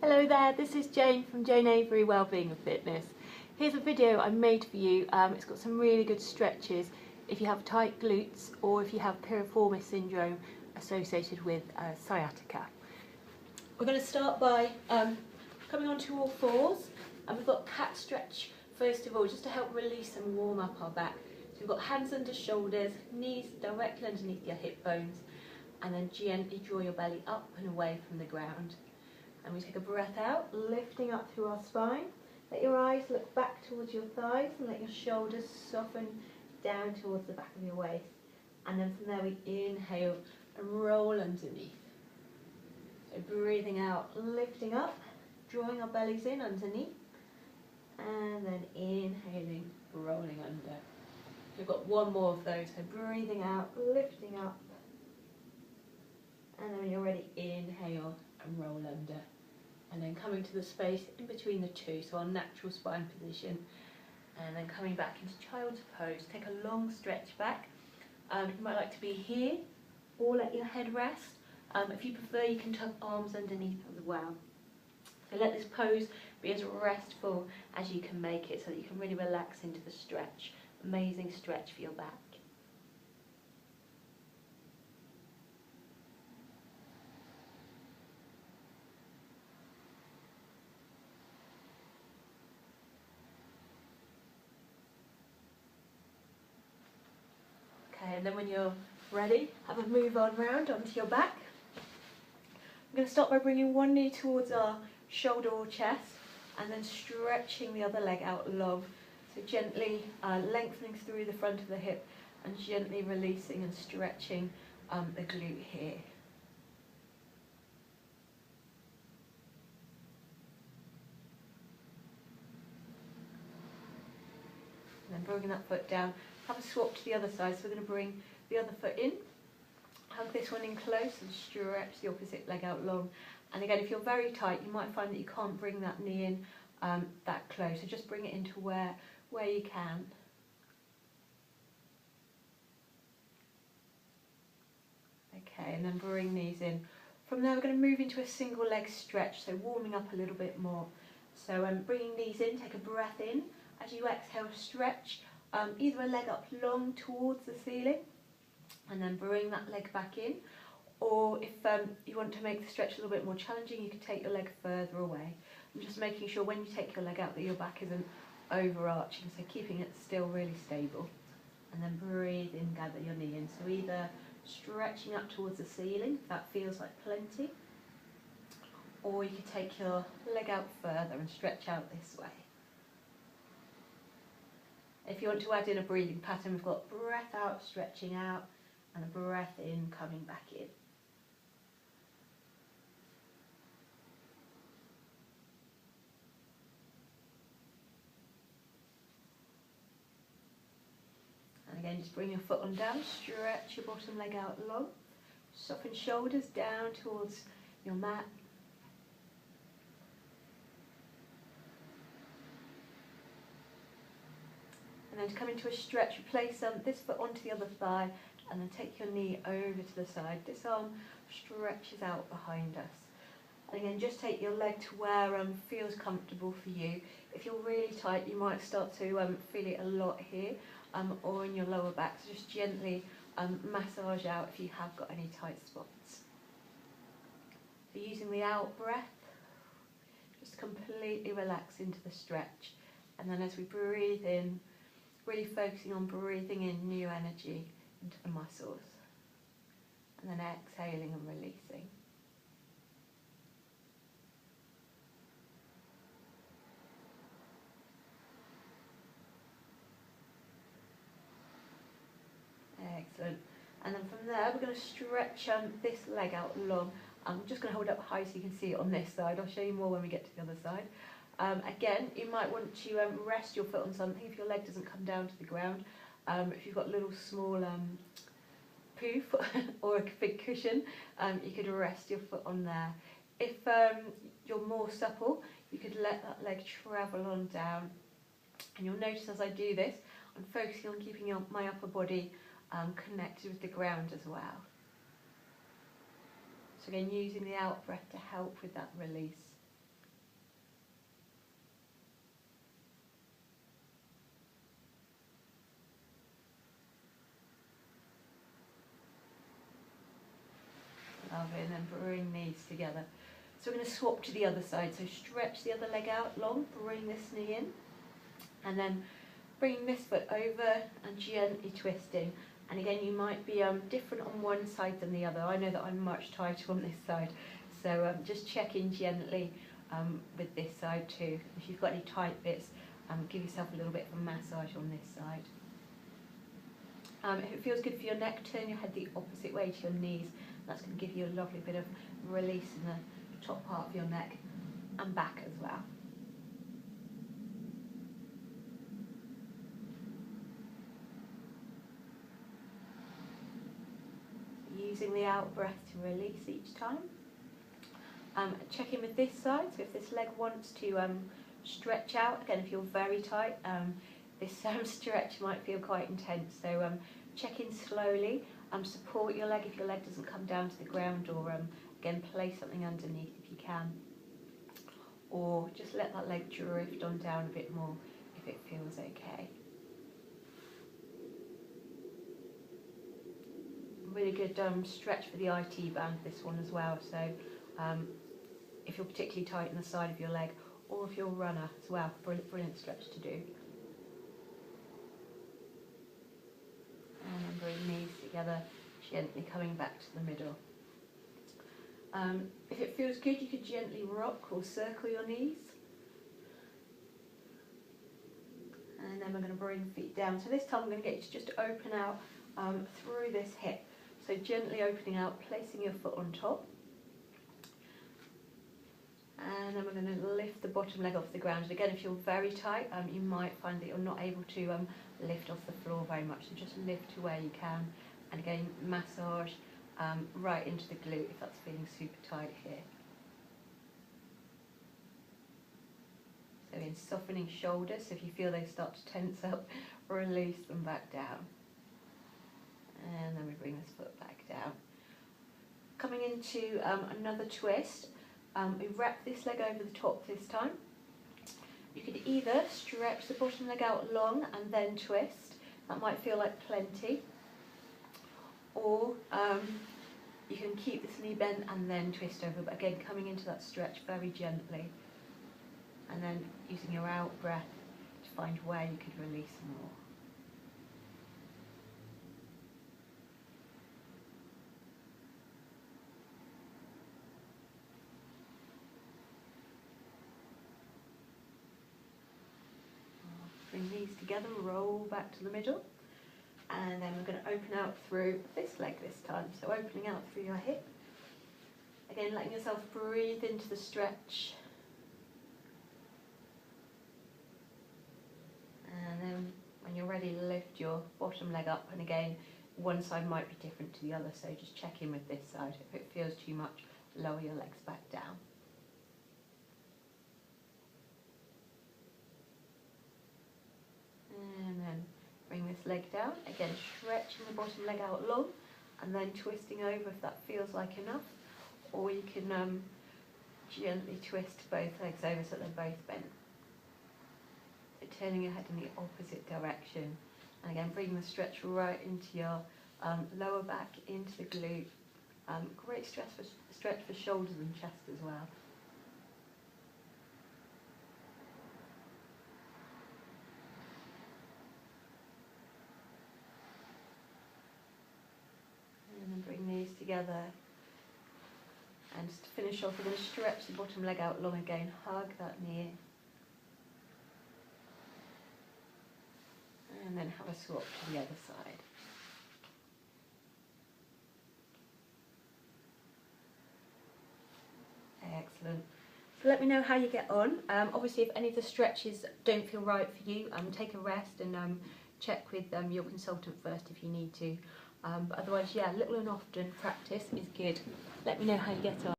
Hello there, this is Jane from Jayne Avery Wellbeing and Fitness. Here's a video I made for you. It's got some really good stretches if you have tight glutes or if you have piriformis syndrome associated with sciatica. We're going to start by coming onto all fours, and we've got cat stretch first of all, just to help release and warm up our back. So we've got hands under shoulders, knees directly underneath your hip bones, and then gently draw your belly up and away from the ground. And we take a breath out, lifting up through our spine. Let your eyes look back towards your thighs and let your shoulders soften down towards the back of your waist. And then from there we inhale and roll underneath. So breathing out, lifting up, drawing our bellies in underneath. And then inhaling, rolling under. We've got one more of those. So breathing out, lifting up. And then when you're ready, inhale and roll under. And then coming to the space in between the two, so our natural spine position. And then coming back into child's pose. Take a long stretch back. You might like to be here or let your head rest. If you prefer, you can tuck arms underneath as well. So let this pose be as restful as you can make it so that you can really relax into the stretch. Amazing stretch for your back. Okay, and then when you're ready, have a move on round onto your back. I'm going to start by bringing one knee towards our shoulder or chest and then stretching the other leg out long. So gently lengthening through the front of the hip and gently releasing and stretching the glute here. And then bringing that foot down. Have a swap to the other side, so we're going to bring the other foot in, hug this one in close and stretch the opposite leg out long. And again, if you're very tight, you might find that you can't bring that knee in that close, so just bring it into where you can. Okay, and then bring these in. From there we're going to move into a single leg stretch, so warming up a little bit more. So bringing these in, take a breath in. As you exhale, stretch either a leg up long towards the ceiling and then bring that leg back in, or if you want to make the stretch a little bit more challenging, you can take your leg further away. I'm just making sure when you take your leg out that your back isn't overarching, so keeping it still really stable. And then breathe in, gather your knee in, so either stretching up towards the ceiling if that feels like plenty, or you could take your leg out further and stretch out this way. If you want to add in a breathing pattern, we've got breath out, stretching out, and a breath in, coming back in. And again, just bring your foot on down, stretch your bottom leg out long, soften shoulders down towards your mat. And then to come into a stretch, place this foot onto the other thigh and then take your knee over to the side. This arm stretches out behind us. And again, just take your leg to where feels comfortable for you. If you're really tight, you might start to feel it a lot here or in your lower back. So just gently massage out if you have got any tight spots. So using the out breath, just completely relax into the stretch. And then as we breathe in, really focusing on breathing in new energy into the muscles. And then exhaling and releasing. Excellent. And then from there, we're going to stretch this leg out long. I'm just going to hold it up high so you can see it on this side. I'll show you more when we get to the other side. Again, you might want to rest your foot on something if your leg doesn't come down to the ground. If you've got a little small poof or a big cushion, you could rest your foot on there. If you're more supple, you could let that leg travel on down. And you'll notice as I do this, I'm focusing on keeping my upper body connected with the ground as well. So again, using the out breath to help with that release. calf in and bring knees together. So we're going to swap to the other side. So stretch the other leg out long, bring this knee in, and then bringing this foot over and gently twisting. And again, you might be different on one side than the other. I know that I'm much tighter on this side, so just check in gently with this side too. If you've got any tight bits, give yourself a little bit of a massage on this side. If it feels good for your neck, turn your head the opposite way to your knees. That's going to give you a lovely bit of release in the top part of your neck and back as well. Using the out breath to release each time. Check in with this side, so if this leg wants to stretch out, again if you're very tight, this stretch might feel quite intense, so check in slowly, support your leg if your leg doesn't come down to the ground, or again place something underneath if you can, or just let that leg drift on down a bit more if it feels okay. Really good stretch for the IT band, this one as well, so if you're particularly tight in the side of your leg, or if you're a runner as well, brilliant stretch to do. And then bring knees together, gently coming back to the middle. If it feels good, you could gently rock or circle your knees. And then we're going to bring feet down. So this time I'm going to get you to just open out through this hip. So gently opening out, placing your foot on top. And then we're going to lift the bottom leg off the ground. And again, if you're very tight, you might find that you're not able to lift off the floor very much. So just lift to where you can. And again, massage right into the glute if that's feeling super tight here. So in softening shoulders, so if you feel they start to tense up, release them back down. And then we bring this foot back down. Coming into another twist. We wrap this leg over the top this time. You could either stretch the bottom leg out long and then twist. That might feel like plenty. Or you can keep this knee bent and then twist over. But again, coming into that stretch very gently. And then using your out breath to find where you could release more. Bring these together, roll back to the middle, and then we're going to open out through this leg this time. So opening out through your hip. Again, letting yourself breathe into the stretch. And then when you're ready, lift your bottom leg up, and again, one side might be different to the other, so just check in with this side. If it feels too much, lower your legs back down. And then bring this leg down, again stretching the bottom leg out long and then twisting over if that feels like enough, or you can gently twist both legs over so they're both bent. So turning your head in the opposite direction, and again bring the stretch right into your lower back, into the glute. Great stretch for shoulders and chest as well. And then bring these together. And just to finish off, we're going to stretch the bottom leg out long again. Hug that knee in. And then have a swap to the other side. Excellent. So let me know how you get on. Obviously, if any of the stretches don't feel right for you, take a rest and check with your consultant first if you need to. But otherwise, yeah, little and often practice is good. Let me know how you get on.